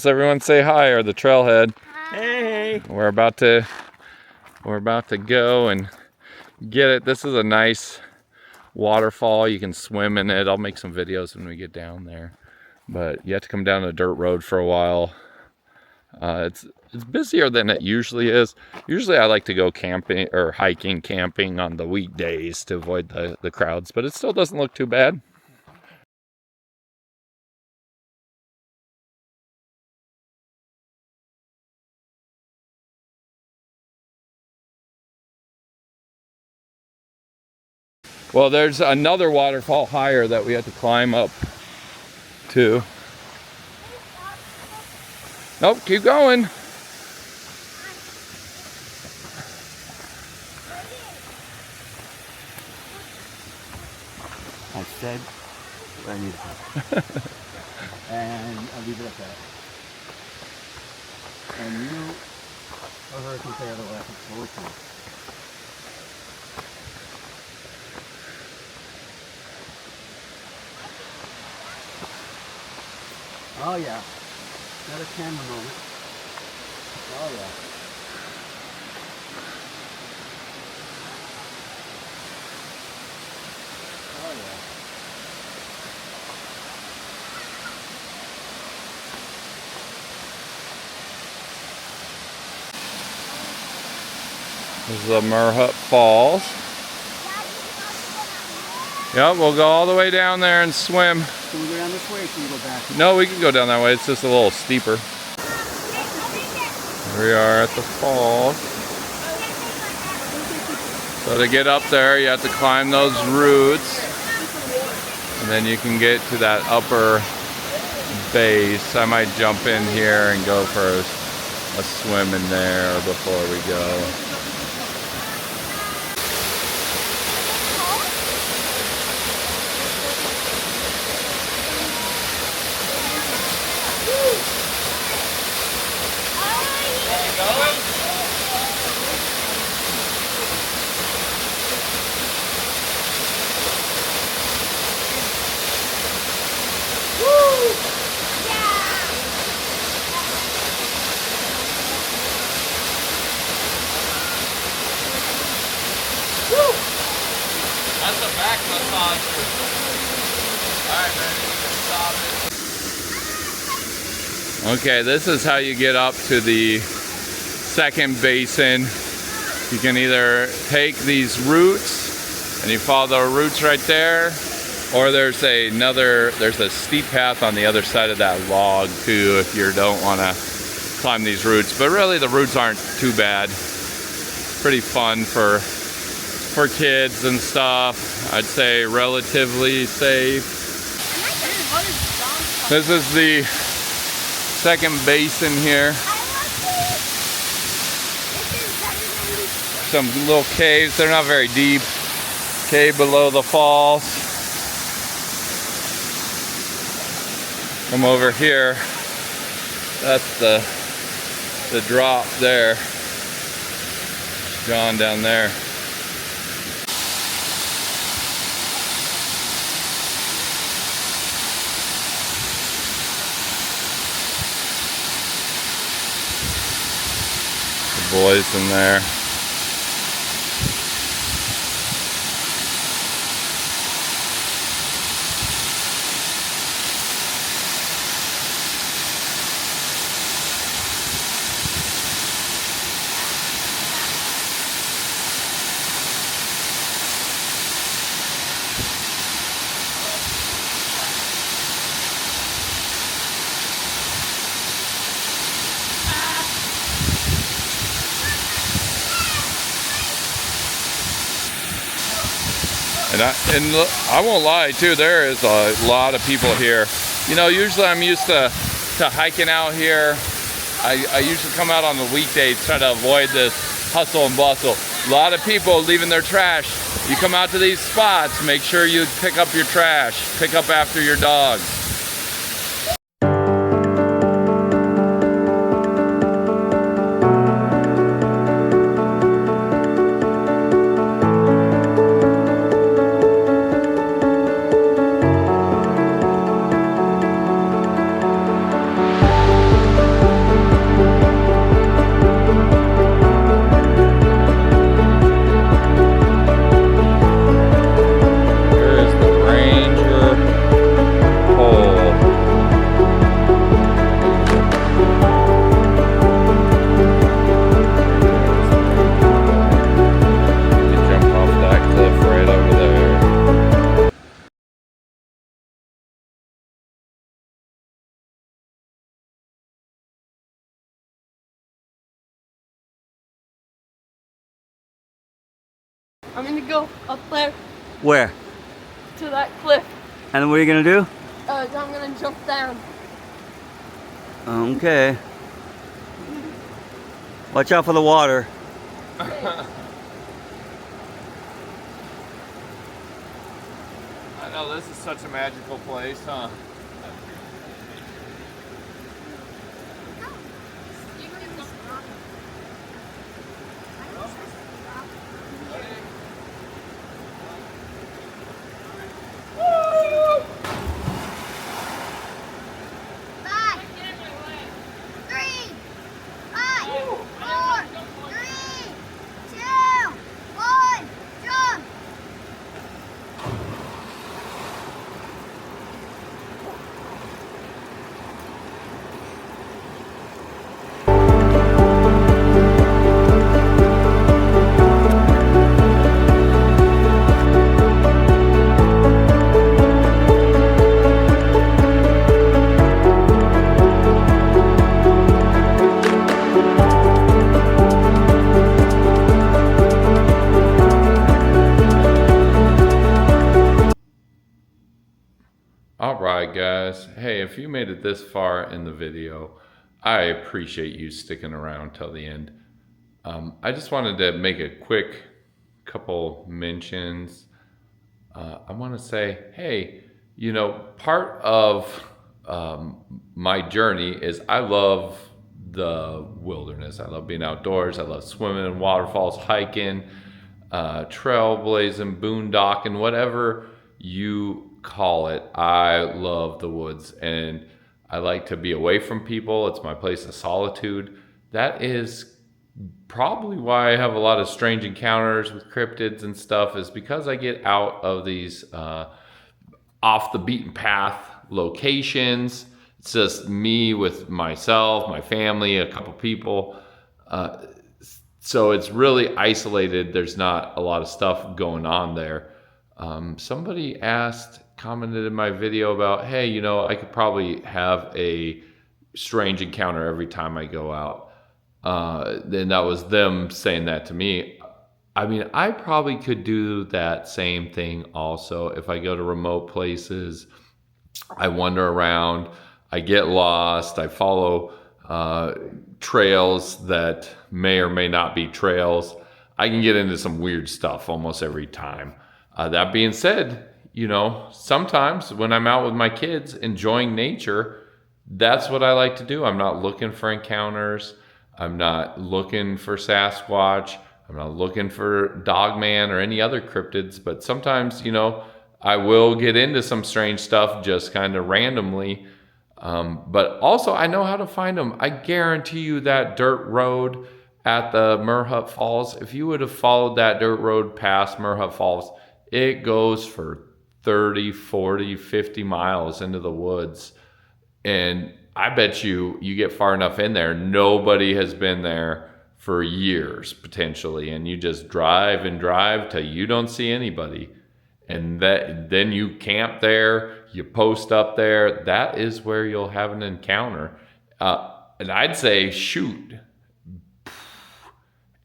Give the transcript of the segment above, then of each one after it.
Waterfalls. Everyone say hi, or the trailhead. Hey. We're about to go and get it. This is a nice waterfall. You can swim in it. I'll make some videos when we get down there. But you have to come down a dirt road for a while. It's busier than it usually is. Usually I like to go camping or hiking, camping on the weekdays to avoid the crowds, but it still doesn't look too bad. Well, there's another waterfall higher that we have to climb up to. Nope, keep going. I said where I need to go. And I'll leave it at that. And you or her can say otherwise. It's totally cool. Oh yeah. Another camera moment. Oh yeah. Oh yeah. This is the Merhut Falls. Yep, we'll go all the way down there and swim. Can we go down this way or can we go back? No, we can go down that way. It's just a little steeper. Here we are at the falls. So to get up there, you have to climb those roots. And then you can get to that upper base. I might jump in here and go for a swim in there before we go. That's a back massage. Alright, ready to stop it. Okay, this is how you get up to the second basin. You can either take these roots and you follow the roots right there, or there's a steep path on the other side of that log too if you don't want to climb these roots. But really the roots aren't too bad. Pretty fun for kids and stuff. I'd say relatively safe. This is the second basin here. Some little caves. They're not very deep. Cave below the falls. Come over here. That's the drop there. John down there. The boys in there. And I won't lie too, there is a lot of people here. You know, usually I'm used to hiking out here. I usually come out on the weekdays, try to avoid this hustle and bustle. A lot of people leaving their trash. You come out to these spots, make sure you pick up your trash, pick up after your dogs. I'm gonna go up there Where? to that cliff. And what are you gonna do? I'm gonna jump down. Okay. Watch out for the water. I know, this is such a magical place, huh? Alright guys, hey, if you made it this far in the video, I appreciate you sticking around till the end. I just wanted to make a quick couple mentions. I want to say, hey, you know, part of my journey is I love the wilderness. I love being outdoors. I love swimming in waterfalls, hiking, trailblazing, boondocking, whatever you call it. I love the woods and I like to be away from people. It's my place of solitude. That is probably why I have a lot of strange encounters with cryptids and stuff, is because I get out of these off the beaten path locations. It's just me with myself, my family, a couple people. So it's really isolated. There's not a lot of stuff going on there. Somebody commented in my video about, hey, you know, I could probably have a strange encounter every time I go out. Then that was them saying that to me. I mean, I probably could do that same thing also if I go to remote places. I wander around, I get lost, I follow trails that may or may not be trails. I can get into some weird stuff almost every time. That being said, you know, sometimes when I'm out with my kids enjoying nature, that's what I like to do. I'm not looking for encounters. I'm not looking for Sasquatch. I'm not looking for Dogman or any other cryptids, but sometimes, you know, I will get into some strange stuff just kind of randomly. But also I know how to find them. I guarantee you that dirt road at the Merhut Falls, if you would have followed that dirt road past Merhut Falls, it goes for 30, 40, 50 miles into the woods. And I bet you get far enough in there, nobody has been there for years potentially. And you just drive and drive till you don't see anybody. And then you camp there, you post up there. That is where you'll have an encounter. And I'd say, shoot,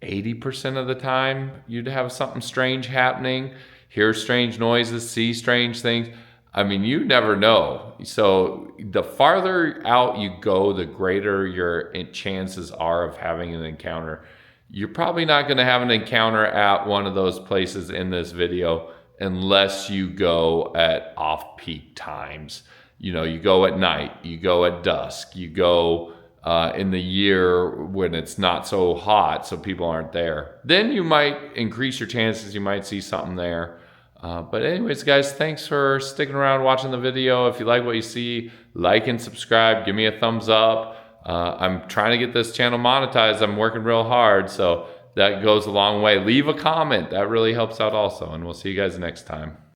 80% of the time you'd have something strange happening, hear strange noises, see strange things. I mean, you never know. So the farther out you go, the greater your chances are of having an encounter. You're probably not going to have an encounter at one of those places in this video unless you go at off-peak times. You know, you go at night, you go at dusk, you go in the year when it's not so hot, so people aren't there. Then you might increase your chances, you might see something there. But anyways, guys, thanks for sticking around watching the video. If you like what you see, like and subscribe. Give me a thumbs up. I'm trying to get this channel monetized. I'm working real hard, so that goes a long way. Leave a comment. That really helps out also, and we'll see you guys next time.